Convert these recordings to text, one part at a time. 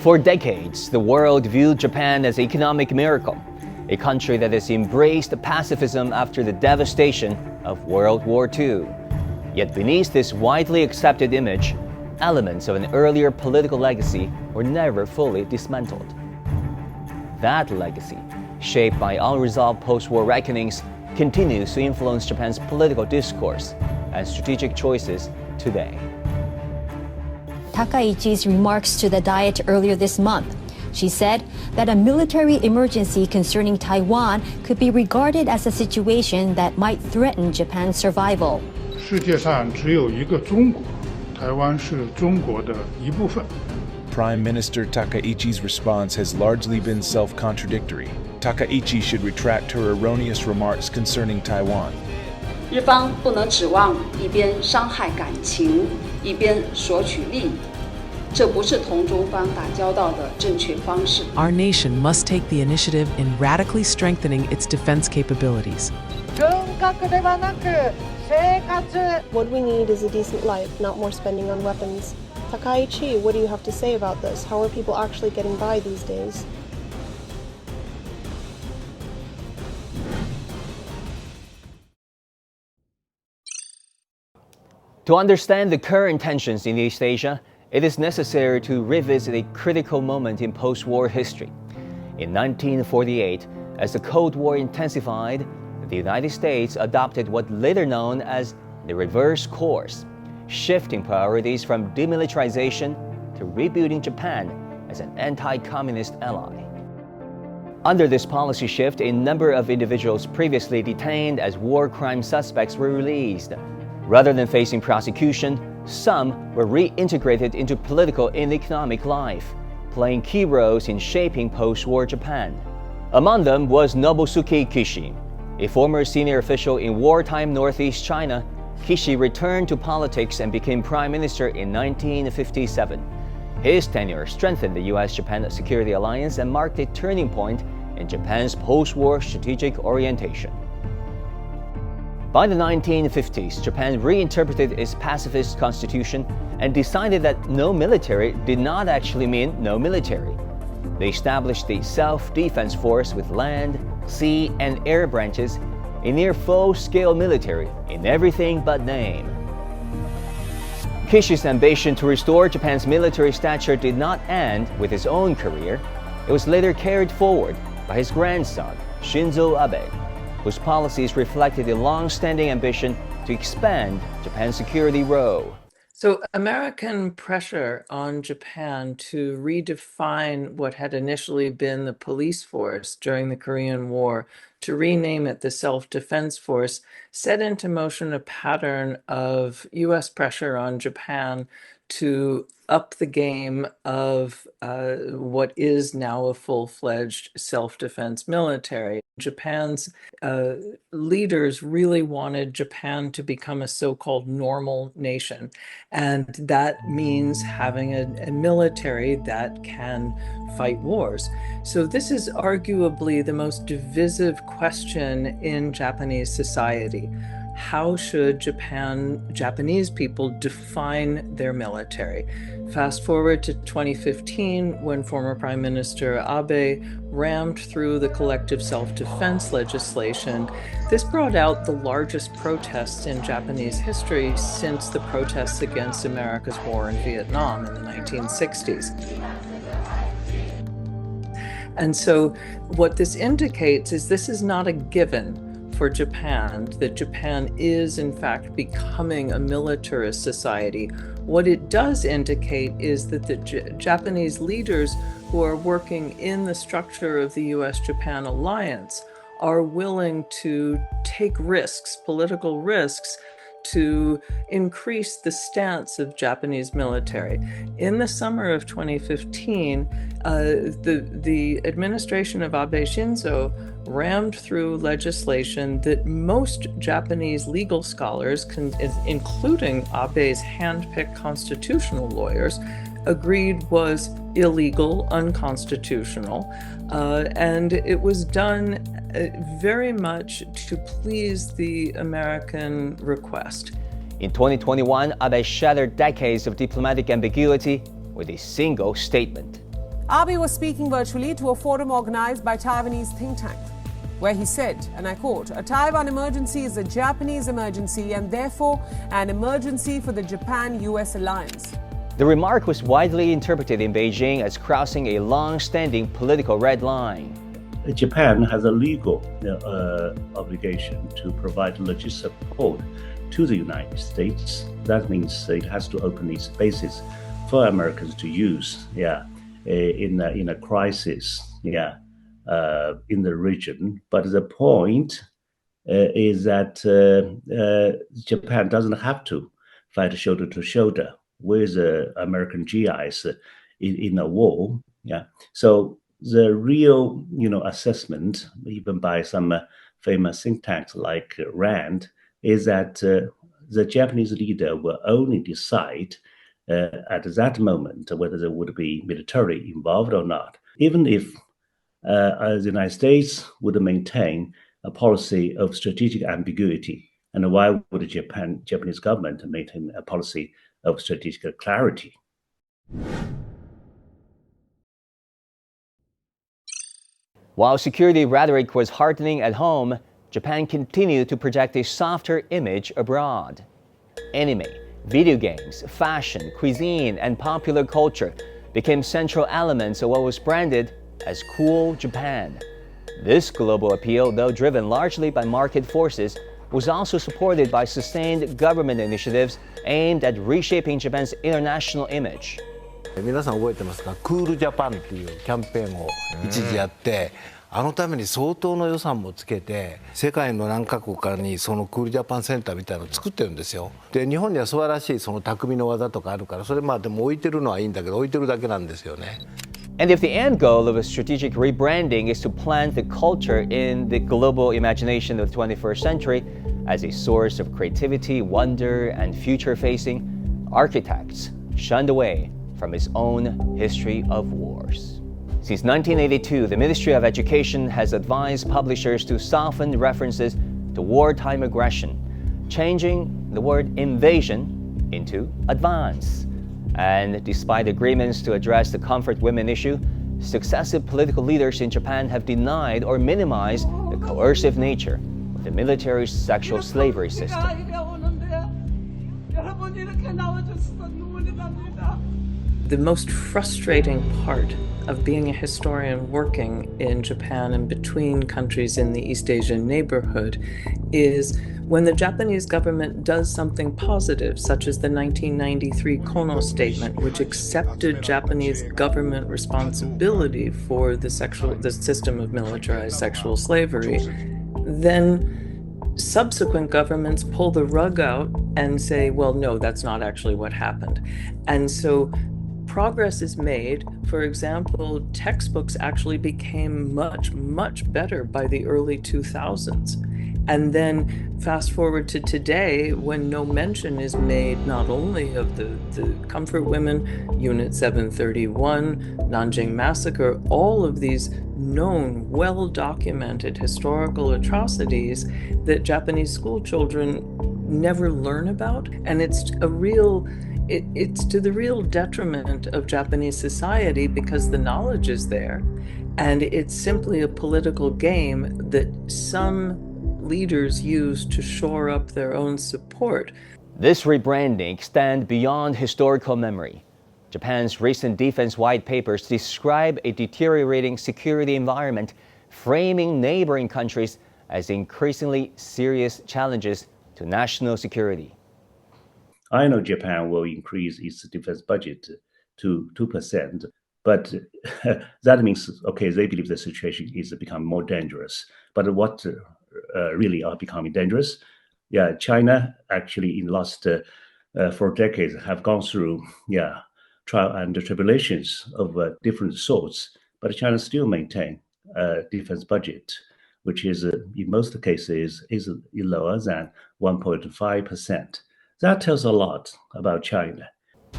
For decades, the world viewed Japan as an economic miracle, a country that has embraced pacifism after the devastation of World War II. Yet beneath this widely accepted image, elements of an earlier political legacy were never fully dismantled. That legacy, shaped by unresolved post-war reckonings, continues to influence Japan's political discourse and strategic choices today. Takaichi's remarks to the Diet earlier this month. She said that a military emergency concerning Taiwan could be regarded as a situation that might threaten Japan's survival. 世界上只有一个中国，台湾是中国的一部分。 Prime Minister Takaichi's response has largely been self-contradictory. Takaichi should retract her erroneous remarks concerning Taiwan. 日方不能指望一边伤害感情，一边索取利益，这不是同中方打交道的正确方式。 Our nation must take the initiative in radically strengthening its defense capabilities. What we need is a decent life, not more spending on weapons. Takaichi, what do you have to say about this? How are people actually getting by these days? To understand the current tensions in East Asia, it is necessary to revisit a critical moment in post-war history. In 1948, as the Cold War intensified, the United States adopted what later known as the reverse course, shifting priorities from demilitarization to rebuilding Japan as an anti-communist ally. Under this policy shift, a number of individuals previously detained as war crime suspects were released. Rather than facing prosecution, some were reintegrated into political and economic life, playing key roles in shaping post-war Japan. Among them was Nobusuke Kishi. A former senior official in wartime Northeast China, Kishi returned to politics and became prime minister in 1957. His tenure strengthened the U.S.-Japan security alliance and marked a turning point in Japan's post-war strategic orientation. By the 1950s, Japan reinterpreted its pacifist constitution and decided that no military did not actually mean no military. They established the self-defense force with land, sea, and air branches, a near full-scale military in everything but name. Kishi's ambition to restore Japan's military stature did not end with his own career. It was later carried forward by his grandson, Shinzo Abe, whose policies reflected a long-standing ambition to expand Japan's security role. So American pressure on Japan to redefine what had initially been the police force during the Korean War, to rename it the Self-Defense Force, set into motion a pattern of U.S. pressure on Japan to up the game of what is now a full-fledged self-defense military. Japan's leaders really wanted Japan to become a so-called normal nation, and that means having a military that can fight wars. So this is arguably the most divisive question in Japanese society. How should Japanese people define their military? Fast forward to 2015, when former Prime Minister Abe rammed through the collective self-defense legislation. This brought out the largest protests in Japanese history since the protests against America's war in Vietnam in the 1960s. And so what this indicates is this is not a given for Japan, that Japan is in fact becoming a militarist society. What it does indicate is that the Japanese leaders who are working in the structure of the US-Japan alliance are willing to take risks, political risks, to increase the stance of Japanese military. In the summer of 2015, the administration of Abe Shinzo rammed through legislation that most Japanese legal scholars, including Abe's hand-picked constitutional lawyers, agreed was illegal, unconstitutional, and it was done very much to please the American request. In 2021, Abe shattered decades of diplomatic ambiguity with a single statement. Abe was speaking virtually to a forum organized by Taiwanese think tank, where he said, and I quote, "A Taiwan emergency is a Japanese emergency and therefore an emergency for the Japan-US alliance." The remark was widely interpreted in Beijing as crossing a long-standing political red line. Japan has a legal obligation to provide logistic support to the United States. That means it has to open its bases for Americans to use, in a crisis, in the region. But the point is that Japan doesn't have to fight shoulder to shoulder with American GIs in a war. So the real, assessment, even by some famous think tanks like RAND, is that the Japanese leader will only decide at that moment whether there would be military involved or not. Even if the United States would maintain a policy of strategic ambiguity, and why would the Japanese government maintain a policy of strategic clarity? While security rhetoric was heartening at home, Japan continued to project a softer image abroad. Anime, video games, fashion, cuisine, and popular culture became central elements of what was branded as cool Japan. This global appeal, though driven largely by market forces, was also supported by sustained government initiatives aimed at reshaping Japan's international image. 皆さん覚えてますか？クールジャパンっていうキャンペーンを一時やって、あのために相当の予算もつけて、世界の何カ国かにそのクールジャパンセンターみたいなのを作ってるんですよ。で、日本には素晴らしいその匠の技とかあるから、それまあでも置いてるのはいいんだけど、置いてるだけなんですよね。And if the end goal of a strategic rebranding is to plant the culture in the global imagination of the 21st century as a source of creativity, wonder, and future-facing, architects shunned away from its own history of wars. Since 1982, the Ministry of Education has advised publishers to soften references to wartime aggression, changing the word invasion into advance. And despite agreements to address the comfort women issue, successive political leaders in Japan have denied or minimized the coercive nature of the military's sexual slavery system. The most frustrating part of being a historian working in Japan and between countries in the East Asian neighborhood is when the Japanese government does something positive, such as the 1993 Kono Statement, which accepted Japanese government responsibility for the system of militarized sexual slavery, then subsequent governments pull the rug out and say, well, no, that's not actually what happened. And so progress is made. For example, textbooks actually became much, much better by the early 2000s. And then fast forward to today, when no mention is made not only of the comfort women, Unit 731, Nanjing Massacre, all of these known, well-documented historical atrocities that Japanese school children never learn about. And it's to the real detriment of Japanese society because the knowledge is there. And it's simply a political game that some leaders use to shore up their own support. This rebranding extends beyond historical memory. Japan's recent defense white papers describe a deteriorating security environment, framing neighboring countries as increasingly serious challenges to national security. I know Japan will increase its defense budget to 2%, but that means, okay, they believe the situation is becoming more dangerous. But what really are becoming dangerous? Yeah, China actually in the last 4 decades have gone through, trial and tribulations of different sorts, but China still maintain a defense budget, which is in most cases is lower than 1.5%. That tells a lot about China.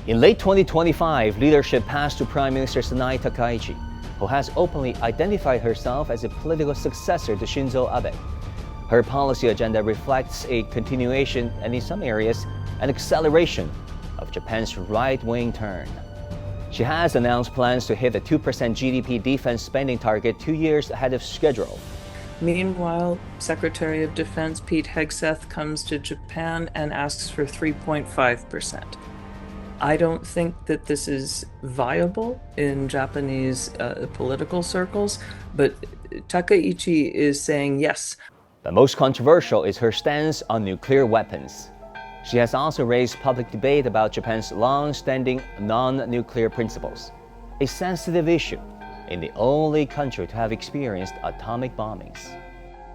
In late 2025, leadership passed to Prime Minister Sanae Takaichi, who has openly identified herself as a political successor to Shinzo Abe. Her policy agenda reflects a continuation and, in some areas, an acceleration of Japan's right-wing turn. She has announced plans to hit the 2% GDP defense spending target 2 years ahead of schedule. Meanwhile, Secretary of Defense Pete Hegseth comes to Japan and asks for 3.5%. I don't think that this is viable in Japanese political circles, but Takaichi is saying yes. The most controversial is her stance on nuclear weapons. She has also raised public debate about Japan's long-standing non-nuclear principles, a sensitive issue in the only country to have experienced atomic bombings.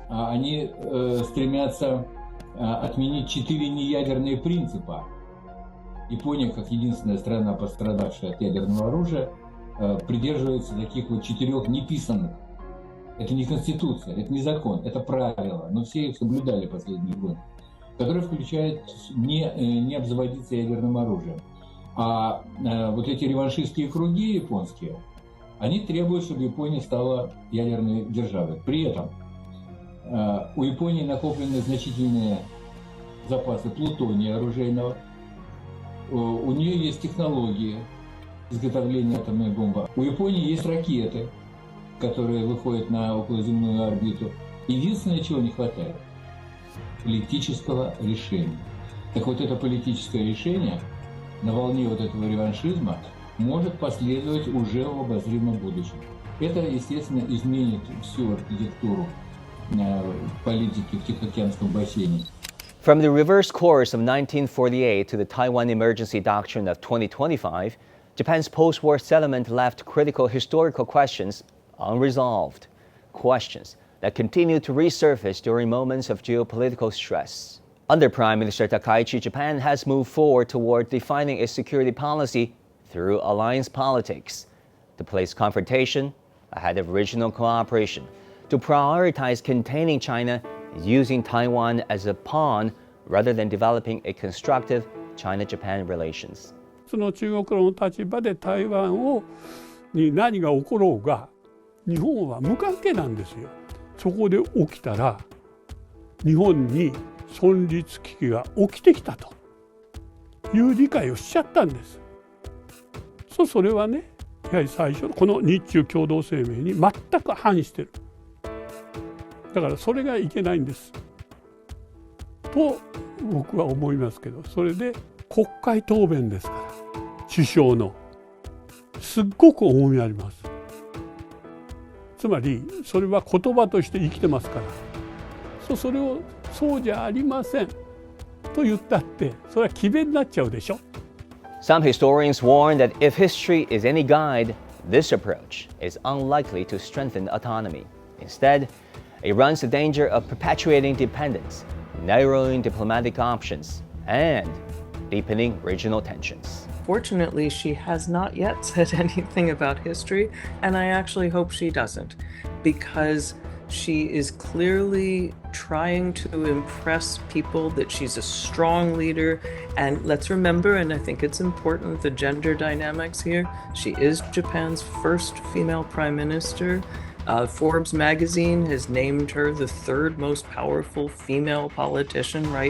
Они стремятся отменить 4 неядерные принципа. Япония, как единственная страна, пострадавшая от ядерного оружия, придерживается таких вот 4 неписанных. Это не конституция, это не закон, это правила, но все их соблюдали последние годы, которые включают не обзаводиться ядерным оружием. А вот эти реваншистские круги японские, они требуют, чтобы Япония стала ядерной державой. При этом у Японии накоплены значительные запасы плутония оружейного, у нее есть технологии изготовления атомной бомбы, у Японии есть ракеты, которые выходят на околоземную орбиту. Единственное, чего не хватает – политического решения. Так вот, это политическое решение на волне вот этого реваншизма может последовать уже в обозримом будущем. Это, естественно, изменит всю архитектуру политики в Тихоокеанском бассейне. From the reverse course of 1948 to the Taiwan Emergency Doctrine of 2025, Japan's post-war settlement left critical historical questions unresolved, questions that continue to resurface during moments of geopolitical stress. Under Prime Minister Takaichi, Japan has moved forward toward defining its security policy through alliance politics, to place confrontation ahead of regional cooperation, to prioritize containing China using Taiwan as a pawn rather than developing a constructive China-Japan relations. その中国の立場で台湾に何が起ころうが日本は無関係なんですよ。そこで起きたら日本に存立危機が起きてきたという理解をしちゃったんです。それはね、やはり最初この日中共同声明に全く反してる。だからそれがいけないんですと僕は思いますけど、それで国会答弁ですから首相のすっごく重みあります。つまりそれは言葉として生きてますから、それをそうじゃありませんと言ったってそれは詭弁になっちゃうでしょ。Some historians warn that if history is any guide, this approach is unlikely to strengthen autonomy. Instead, it runs the danger of perpetuating dependence, narrowing diplomatic options, and deepening regional tensions. Fortunately, she has not yet said anything about history, and I actually hope she doesn't, because she is clearly trying to impress people that she's a strong leader. And let's remember, and I think it's important, the gender dynamics here. She is Japan's first female prime minister. Forbes magazine has named her the 3rd most powerful female politician right